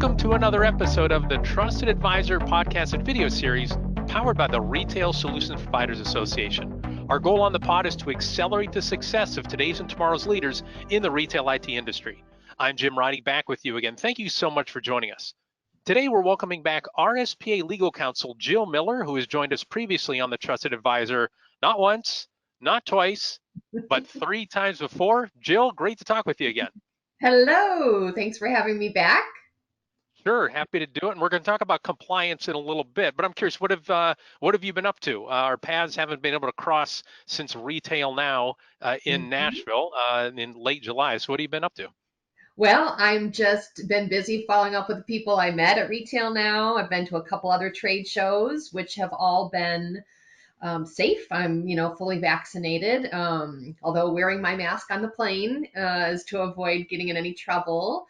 Welcome to another episode of the Trusted Advisor podcast and video series powered by the Retail Solutions Providers Association. Our goal on the pod is to accelerate the success of today's and tomorrow's leaders in the retail IT industry. I'm Jim Roddy, back with you again. Thank you so much for joining us. Today, we're welcoming back RSPA Legal Counsel Jill Miller, who has joined us previously on the Trusted Advisor, not once, not twice, but 3 times before. Jill, great to talk with you again. Hello, thanks for having me back. Sure, happy to do it. And we're going to talk about compliance in a little bit, but I'm curious, what have you been up to? Our paths haven't been able to cross since Retail Now in Nashville in late July. So what have you been up to? Well, I'm just been busy following up with the people I met at Retail Now. I've been to a couple other trade shows, which have all been safe. I'm, fully vaccinated, although wearing my mask on the plane is to avoid getting in any trouble.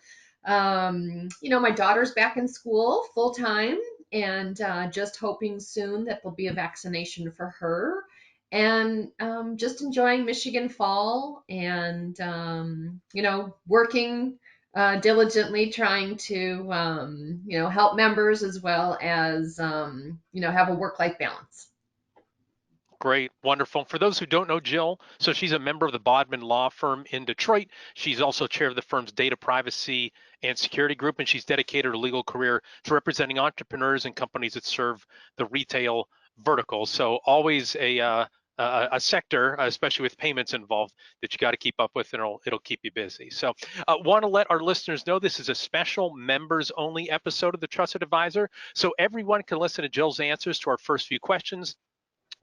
My daughter's back in school full time and just hoping soon that there'll be a vaccination for her. And just enjoying Michigan fall and, working diligently trying to, help members as well as, have a work-life balance. Great, wonderful. For those who don't know Jill, so she's a member of the Bodman Law Firm in Detroit. She's also chair of the firm's data privacy and security group, and she's dedicated her legal career to representing entrepreneurs and companies that serve the retail vertical. So always a sector, especially with payments involved, that you got to keep up with, and it'll keep you busy. So want to let our listeners know this is a special members only episode of the Trusted Advisor. So everyone can listen to Jill's answers to our first few questions,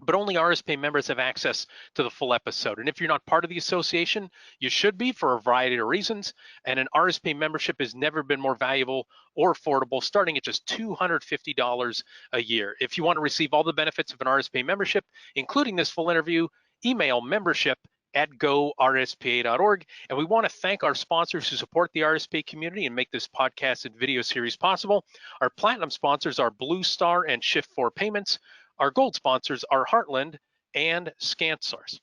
but only RSPA members have access to the full episode. And if you're not part of the association, you should be for a variety of reasons. And an RSPA membership has never been more valuable or affordable, starting at just $250 a year. If you want to receive all the benefits of an RSPA membership, including this full interview, email membership@gorspa.org. And we want to thank our sponsors who support the RSPA community and make this podcast and video series possible. Our platinum sponsors are Blue Star and Shift4 Payments. Our gold sponsors are Heartland and ScanSource.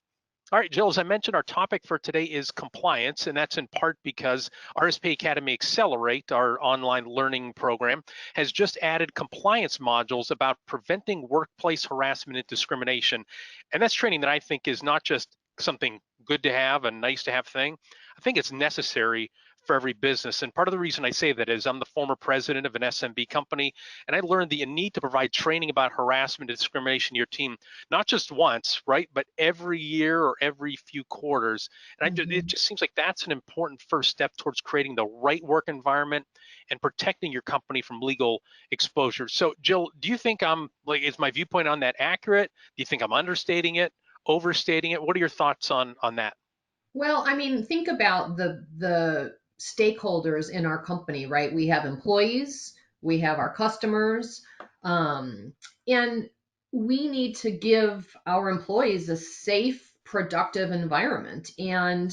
All right, Jill, as I mentioned, our topic for today is compliance, and that's in part because RSPA Academy EXCELerate, our online learning program, has just added compliance modules about preventing workplace harassment and discrimination. And that's training that I think is not just something good to have, a nice to have thing. I think it's necessary for every business. And part of the reason I say that is I'm the former president of an SMB company, and I learned that you need to provide training about harassment and discrimination to your team, not just once, right, but every year or every few quarters. And it just seems like that's an important first step towards creating the right work environment and protecting your company from legal exposure. So Jill, do you think is my viewpoint on that accurate? Do you think I'm understating it, overstating it? What are your thoughts on that? Well, think about the stakeholders in our company, right? We have employees, we have our customers, and we need to give our employees a safe, productive environment. And,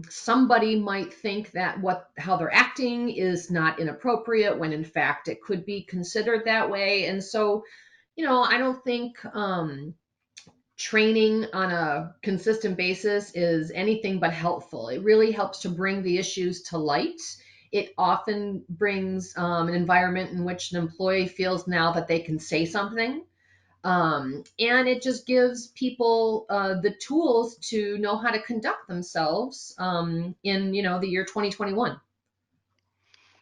somebody might think that how they're acting is not inappropriate when in fact it could be considered that way. And so, I don't think training on a consistent basis is anything but helpful. It really helps to bring the issues to light. It often brings an environment in which an employee feels now that they can say something. And it just gives people the tools to know how to conduct themselves in, the year 2021.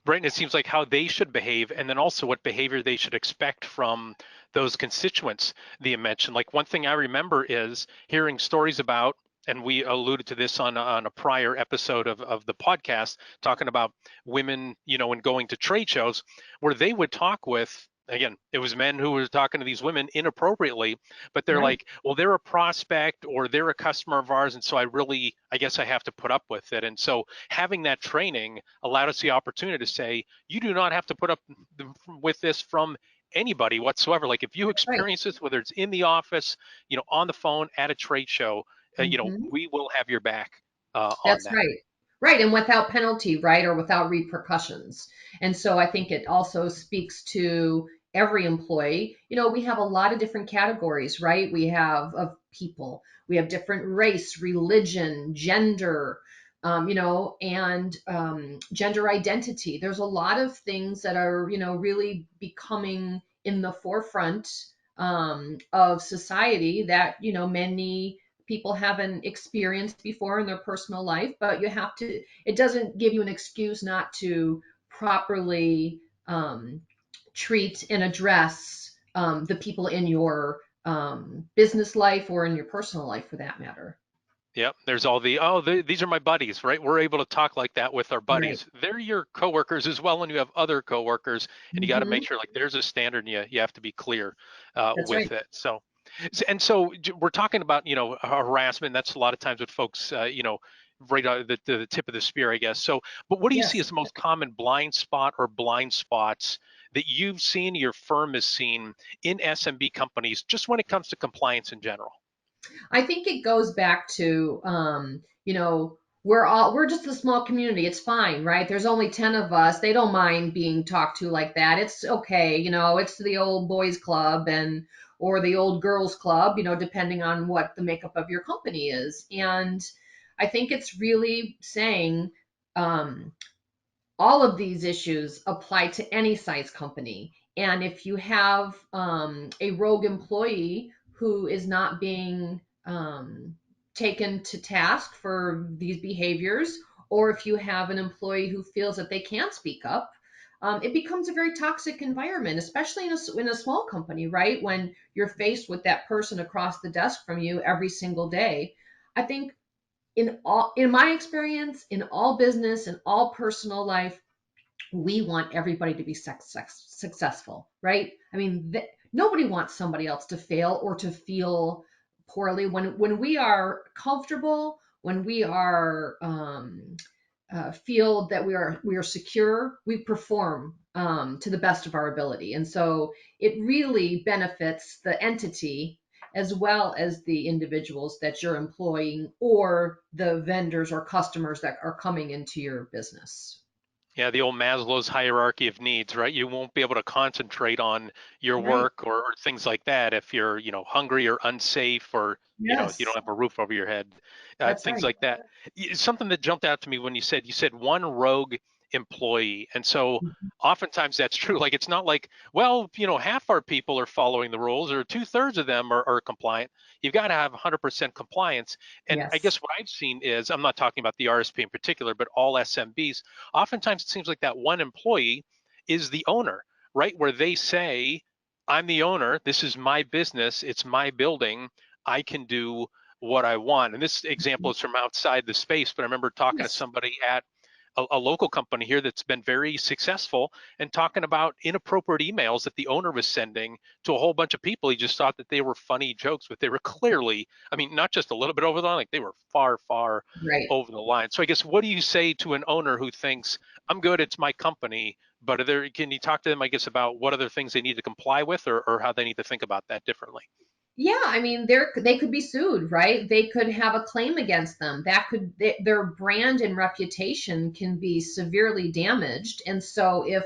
Right, and it seems like how they should behave, and then also what behavior they should expect from those constituents that you mentioned. Like one thing I remember is hearing stories about, and we alluded to this on a prior episode of the podcast, talking about women, when going to trade shows, where they would talk with, again, it was men who were talking to these women inappropriately, but they're Right. like, well, they're a prospect or they're a customer of ours, and so I guess I have to put up with it. And so having that training allowed us the opportunity to say, you do not have to put up with this from anybody whatsoever. Like if you Right. experience this, whether it's in the office, on the phone, at a trade show, Mhm. we will have your back on That's that. right. Right. And without penalty, right? Or without repercussions. And so I think it also speaks to every employee. We have a lot of different categories, right? We have of people, we have different race, religion, gender, and gender identity. There's a lot of things that are, really becoming in the forefront of society that, many people haven't experienced before in their personal life, but it doesn't give you an excuse not to properly treat and address the people in your business life or in your personal life for that matter. Yep. There's all these are my buddies, right? We're able to talk like that with our Right. buddies. They're your coworkers as well, and you have other coworkers, and you got to make Hmm. sure like there's a standard, and you have to be clear That's right. with it. So we're talking about harassment. That's a lot of times what folks right out of the tip of the spear, I guess. So, but what do you see Yes. as the most common blind spot or blind spots that you've seen, your firm has seen in SMB companies, just when it comes to compliance in general? I think it goes back to, we're just a small community. It's fine, right? There's only 10 of us. They don't mind being talked to like that. It's okay. It's the old boys club or the old girls club, depending on what the makeup of your company is. And I think it's really saying, um, all of these issues apply to any size company. And if you have a rogue employee who is not being taken to task for these behaviors, or if you have an employee who feels that they can't speak up, it becomes a very toxic environment, especially in a small company, right? When you're faced with that person across the desk from you every single day. I think in my experience, in all business and all personal life, we want everybody to be successful, right? I mean, nobody wants somebody else to fail or to feel poorly. When we are comfortable, when we are feel that we are secure, we perform to the best of our ability, and so it really benefits the entity as well as the individuals that you're employing or the vendors or customers that are coming into your business. Yeah, the old Maslow's hierarchy of needs, right? You won't be able to concentrate on your Right. work or things like that if you're, hungry or unsafe or, you don't Yes, have a roof over your head, that's things right. like that. Something that jumped out to me when you said one rogue employee. And so oftentimes that's true. Like it's not like, well, half our people are following the rules or two-thirds of them are compliant. You've got to have 100% compliance. And I Yes. guess what I've seen is, I'm not talking about the RSP in particular, but all SMBs, oftentimes it seems like that one employee is the owner, right? Where they say, I'm the owner, this is my business, it's my building, I can do what I want. And this example is from outside the space, but I remember talking to Yes. somebody at a local company here that's been very successful and talking about inappropriate emails that the owner was sending to a whole bunch of people. He just thought that they were funny jokes, but they were clearly, I mean, not just a little bit over the line, like they were far, far Right. over the line. So I guess what do you say to an owner who thinks, I'm good, it's my company, but can you talk to them, I guess, about what other things they need to comply with, or how they need to think about that differently? Yeah, I mean, they could be sued, right? They could have a claim against them. Their brand and reputation can be severely damaged. And so if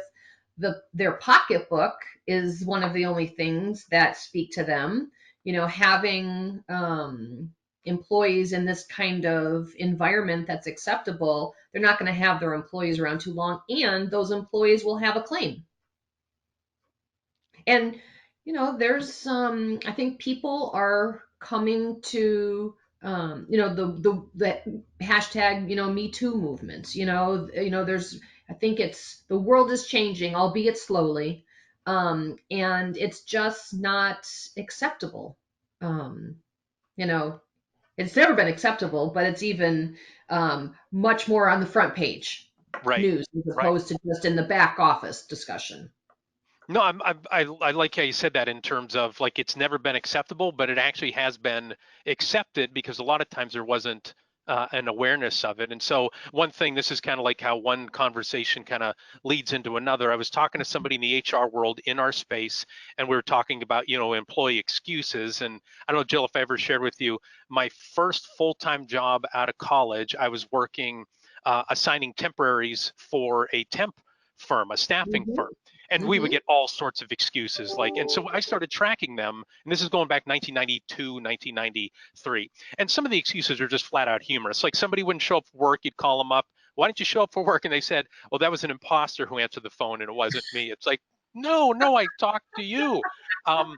their pocketbook is one of the only things that speak to them, having employees in this kind of environment that's acceptable, they're not going to have their employees around too long, and those employees will have a claim. And there's I think people are coming to the hashtag Me Too movement. There's I think it's the world is changing, albeit slowly, and it's just not acceptable. Um, you know, it's never been acceptable, but it's even much more on the front page Right. news as Right. opposed to just in the back office discussion. No, I like how you said that in terms of like it's never been acceptable, but it actually has been accepted because a lot of times there wasn't an awareness of it. And so one thing, this is kind of like how one conversation kind of leads into another. I was talking to somebody in the HR world in our space, and we were talking about employee excuses. And I don't know, Jill, if I ever shared with you my first full-time job out of college, I was working assigning temporaries for a temp firm, a staffing Mhm. firm. And we would Mm-hmm. get all sorts of excuses, like, and so I started tracking them, and this is going back 1992, 1993. And some of the excuses are just flat out humorous. Like somebody wouldn't show up for work, you'd call them up, why didn't you show up for work? And they said, well, that was an imposter who answered the phone and it wasn't me. It's like, no, I talked to you. Um,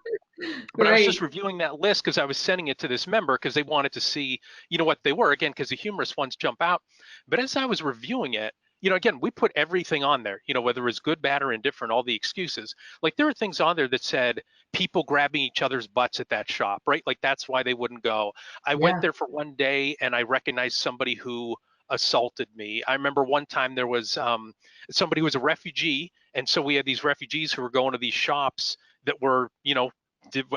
but I was just Right. reviewing that list because I was sending it to this member because they wanted to see, what they were, again, because the humorous ones jump out. But as I was reviewing it, again, we put everything on there, whether it's good, bad, or indifferent, all the excuses. Like there were things on there that said people grabbing each other's butts at that shop, right? Like that's why they wouldn't go. I went Yeah. there for one day and I recognized somebody who assaulted me. I remember one time there was somebody who was a refugee. And so we had these refugees who were going to these shops that were,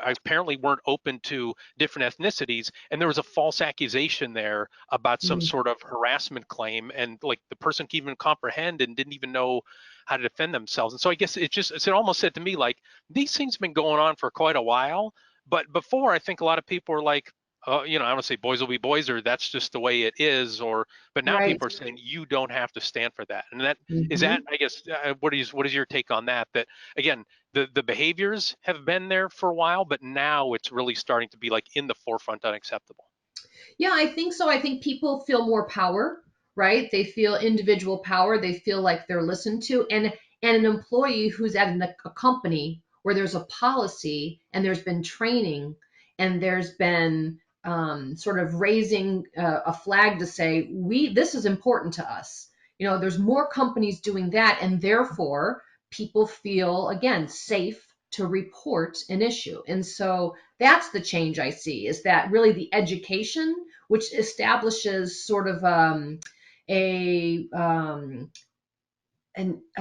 apparently weren't open to different ethnicities, and there was a false accusation there about some Mm. sort of harassment claim, and like the person could even comprehend and didn't even know how to defend themselves. And so I guess it almost said to me like these things have been going on for quite a while, but before I think a lot of people were like, I don't say boys will be boys or that's just the way it is, or but now Right. people are saying you don't have to stand for that. And that is that Mm-hmm. I guess what is your take on that? That again, the behaviors have been there for a while, but now it's really starting to be like in the forefront unacceptable. Yeah, I think so. I think people feel more power, right? They feel individual power. They feel like they're listened to. And an employee who's at a company where there's a policy and there's been training and there's been sort of raising a flag to say we this is important to us. There's more companies doing that, and therefore people feel again safe to report an issue. And so that's the change I see, is that really the education, which establishes sort of a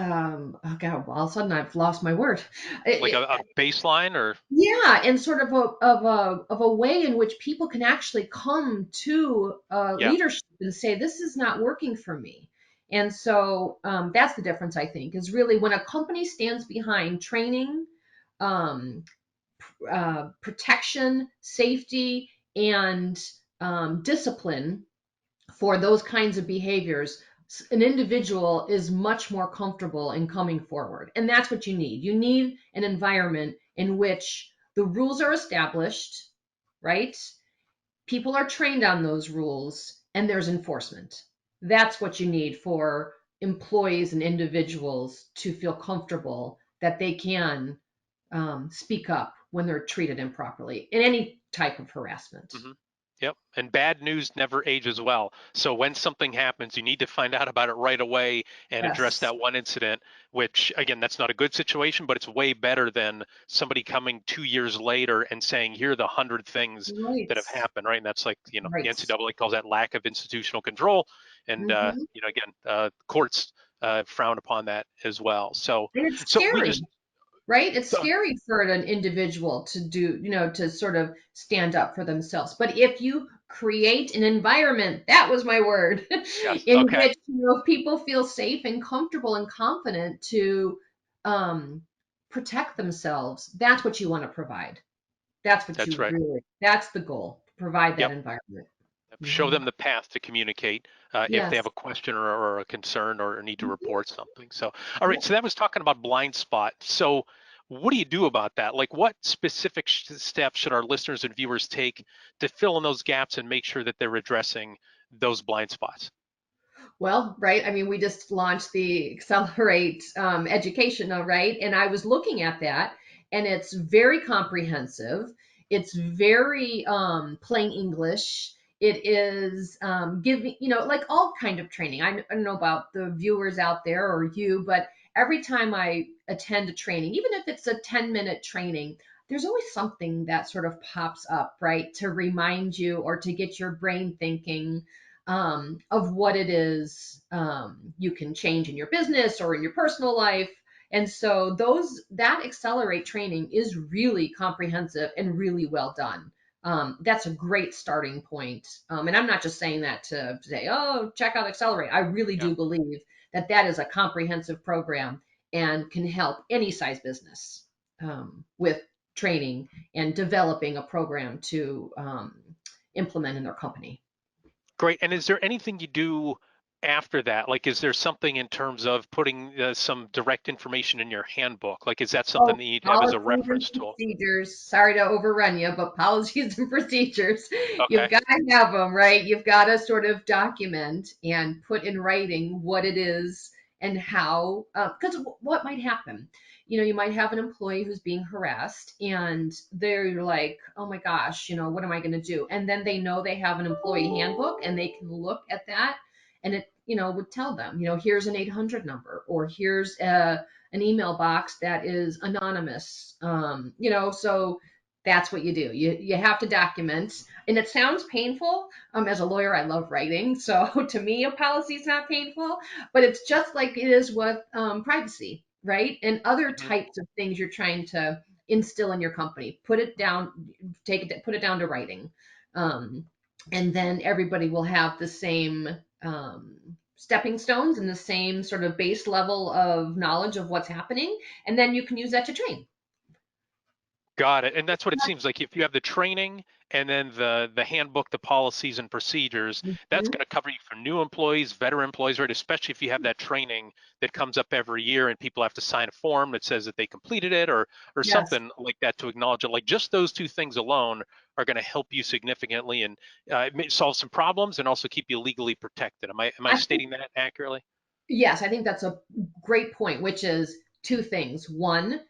oh god, well, all of a sudden I've lost my word. Like a baseline or Yeah, and sort of a way in which people can actually come to yeah. leadership and say this is not working for me. And so that's the difference, I think, is really when a company stands behind training, um, protection, safety, and discipline for those kinds of behaviors, an individual is much more comfortable in coming forward. And that's what you need. You need an environment in which the rules are established, right? People are trained on those rules, and there's enforcement. That's what you need for employees and individuals to feel comfortable that they can speak up when they're treated improperly in any type of harassment. Hmm. Yep. And bad news never ages well. So when something happens, you need to find out about it right away and address Yes. that one incident, which again, that's not a good situation, but it's way better than somebody coming 2 years later and saying, here are the 100 things Right. that have happened, right? And that's like, the Right. NCAA calls that lack of institutional control. And, Hmm. again, courts frown upon that as well. And it's So we scary, just, right? It's uh, scary for an individual to do, to sort of stand up for themselves. But if you create an environment, that was my word, yes. in Okay. which people feel safe and comfortable and confident to um, protect themselves, that's what you want to provide. That's right. That's the goal, provide that Yep. environment. Show Hmm. them the path to communicate if they have Yes. a question or a concern or need to Mhm. report something. So, all right. Yep. So that was talking about blind spot. So, what do you do about that? Like, what specific steps should our listeners and viewers take to fill in those gaps and make sure that they're addressing those blind spots? Well, right. I mean, we just launched the EXCELerate education, right? And I was looking at that, and it's very comprehensive. It's very plain English. It is giving, like all kind of training. I don't know about the viewers out there or you, but every time I attend a training, even if it's a 10-minute training, there's always something that sort of pops up, right, to remind you or to get your brain thinking of what it is you can change in your business or in your personal life. And so that EXCELerate training is really comprehensive and really well done. That's a great starting point. And I'm not just saying that to say, oh, check out EXCELerate. I really Yeah, do believe that that is a comprehensive program and can help any size business with training and developing a program to implement in their company. great. And is there anything you do after that, like, is there something in terms of putting some direct information in your handbook? Like, is that something Oh, that you'd have as a policies and reference tool? procedures. Sorry to overrun you, but policies and procedures, you've Okay. got to have them, right? You've got to sort of document and put in writing what it is and how, because what might happen? You might have an employee who's being harassed and they're like, oh my gosh, what am I going to do? And then they know they have an employee handbook and they can look at that and it, would tell them, here's an 800 number or here's an email box that is anonymous. So that's what you do. You have to document, and it sounds painful. As a lawyer, I love writing, so to me, a policy is not painful, but it's just like it is with privacy, right? And other Hmm. types of things you're trying to instill in your company. Put it down, put it down to writing, um, and then everybody will have the same um, stepping stones and the same sort of base level of knowledge of what's happening. And then you can use that to train. Got it. And that's what it seems like. If you have the training and then the handbook, the policies and procedures, that's Mhm. going to cover you for new employees, veteran employees, right? Especially if you have that training that comes up every year and people have to sign a form that says that they completed it or Yes. something like that to acknowledge it. Like just those two things alone are going to help you significantly and solve some problems and also keep you legally protected. Am I I think, stating that accurately? yes, I think that's a great point, which is two things. One,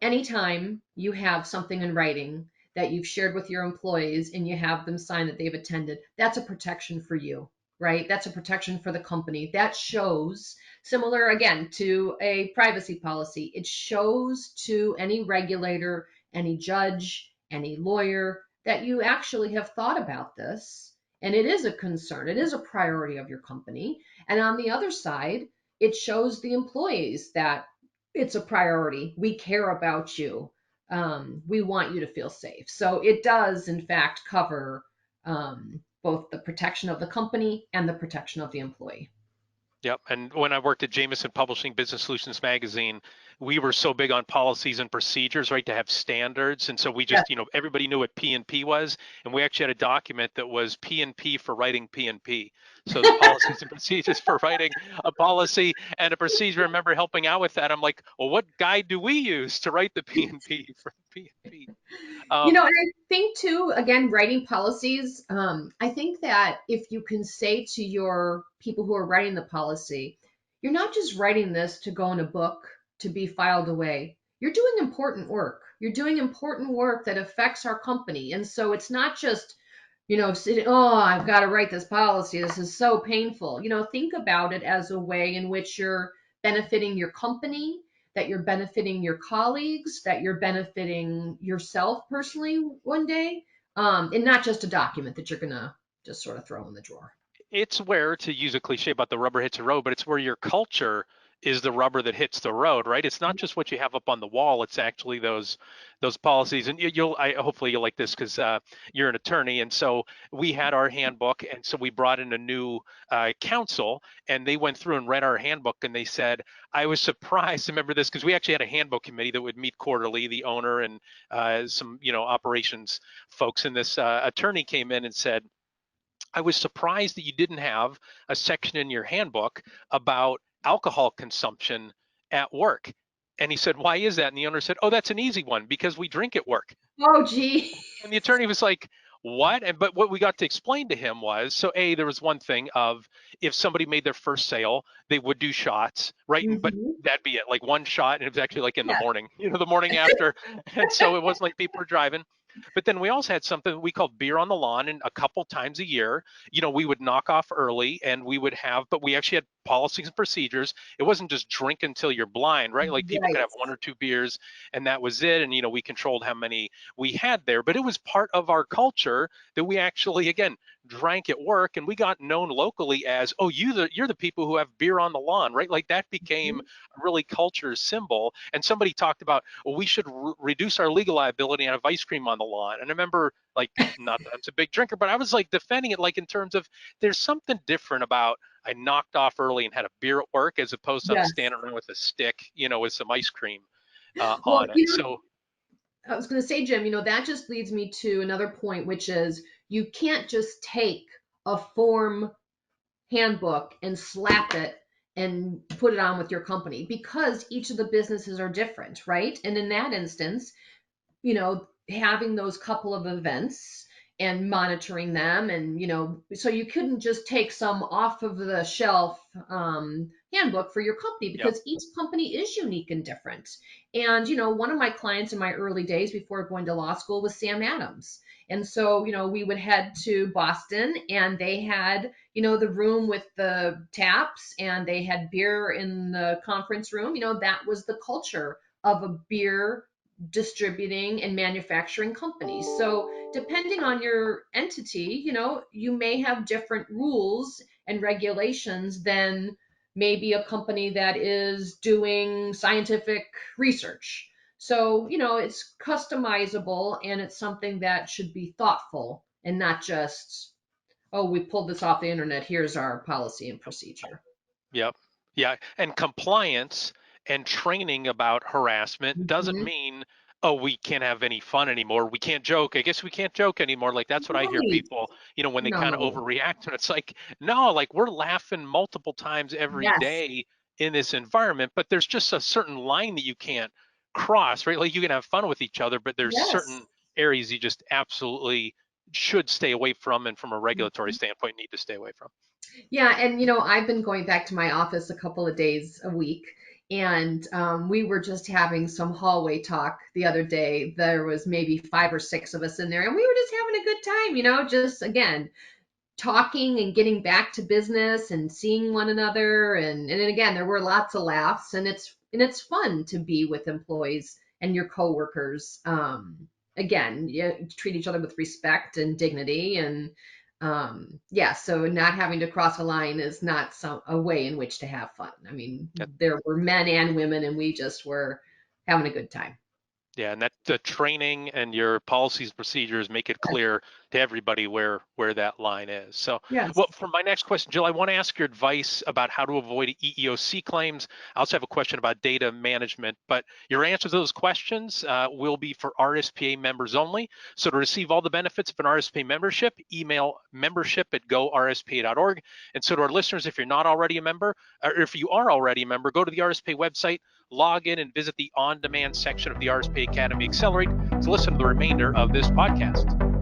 anytime you have something in writing that you've shared with your employees and you have them sign that they've attended, that's a protection for you, right? That's a protection for the company. That shows, similar again to a privacy policy, it shows to any regulator, any judge, any lawyer that you actually have thought about this. And it is a concern, it is a priority of your company. And on the other side, it shows the employees that it's a priority. We care about you. We want you to feel safe. So it does, in fact, cover both the protection of the company and the protection of the employee. Yep. And when I worked at Jameson Publishing Business Solutions Magazine, we were so big on policies and procedures, right, to have standards. And so we Yes. just, everybody knew what P&P was. And we actually had a document that was P&P for writing P&P. So the policies and procedures for writing a policy and a procedure. I remember helping out with that. I'm like, well, what guide do we use to write the P&P for P&P? And I think too, again, writing policies, I think that if you can say to your people who are writing the policy, you're not just writing this to go in a book to be filed away. You're doing important work. You're doing important work that affects our company. And so it's not just, sitting, oh, I've got to write this policy. This is so painful. Think about it as a way in which you're benefiting your company, that you're benefiting your colleagues, that you're benefiting yourself personally one day, and not just a document that you're going to just sort of throw in the drawer. It's where, to use a cliche about the rubber hits the road, but it's where your culture is the rubber that hits the road, right? It's not just what you have up on the wall. It's actually those policies. And hopefully you'll like this because you're an attorney. And so we had our handbook, and so we brought in a new counsel, and they went through and read our handbook, and they said, I was surprised. Remember this because we actually had a handbook committee that would meet quarterly. The owner and some operations folks, and this attorney came in and said, I was surprised that you didn't have a section in your handbook about alcohol consumption at work. And he said, why is that? And the owner said, oh, that's an easy one because we drink at work. Oh, gee. And the attorney was like, what? But what we got to explain to him was, so there was one thing of if somebody made their first sale, they would do shots, right? But Hmm. that'd be it, like one shot, and it was actually like in the Yeah. morning, the morning after. And so it wasn't like people were driving. But then we also had something we called beer on the lawn, and a couple times a year, we would knock off early, and we would have, but we actually had policies and procedures. It wasn't just drink until you're blind, right? Like people could Right. have one or two beers, and that was it. And we controlled how many we had there, but it was part of our culture that we actually, again, drank at work, and we got known locally as, oh, you're the people who have beer on the lawn, right? Like that became Mhm. a really culture symbol. And somebody talked about, well, we should reduce our legal liability and have ice cream on the lawn. And I remember, like, not that I was a big drinker, but I was like defending it, like in terms of there's something different about I knocked off early and had a beer at work as opposed to I'm Yes. standing around with a stick, with some ice cream Well, on it. So I was going to say, Jim, that just leads me to another point, which is you can't just take a form handbook and slap it and put it on with your company, because each of the businesses are different, right? And in that instance, having those couple of events and monitoring them, and so you couldn't just take some off of the shelf handbook for your company, Yep. because each company is unique and different. And one of my clients in my early days before going to law school was Sam Adams. And so we would head to Boston, and they had the room with the taps, and they had beer in the conference room. That was the culture of a beer distributing and manufacturing companies. So depending on your entity, you may have different rules and regulations than maybe a company that is doing scientific research. So, it's customizable, and it's something that should be thoughtful and not just, oh, we pulled this off the internet, here's our policy and procedure. Yep. Yeah. And compliance and training about harassment doesn't Mhm. mean, oh, we can't have any fun anymore. We can't joke. I guess we can't joke anymore. Like that's what I hear Right. people, when they kind of No. overreact. And it's like, no, like we're laughing multiple times every Yes. day in this environment, but there's just a certain line that you can't cross, right? Like you can have fun with each other, but there's Yes. certain areas you just absolutely should stay away from, and from a regulatory standpoint need to stay away from. Yeah, and I've been going back to my office a couple of days a week, and we were just having some hallway talk the other day. There was maybe 5 or 6 of us in there, and we were just having a good time, just again talking and getting back to business and seeing one another, and then again there were lots of laughs, and it's fun to be with employees and your coworkers. Again, you treat each other with respect and dignity, and yeah, so not having to cross a line is not a way in which to have fun. I mean, there were men and women, and we just were having a good time. Yeah, and that the training and your policies procedures make it clear to everybody where that line is. So, Yes. well, for my next question, Jill, I want to ask your advice about how to avoid EEOC claims. I also have a question about data management, but your answers to those questions will be for RSPA members only. So to receive all the benefits of an RSPA membership, email membership@gorspa.org. And so to our listeners, if you're not already a member, or if you are already a member, go to the RSPA website, log in, and visit the on-demand section of the RSPA Academy EXCELerate to listen to the remainder of this podcast.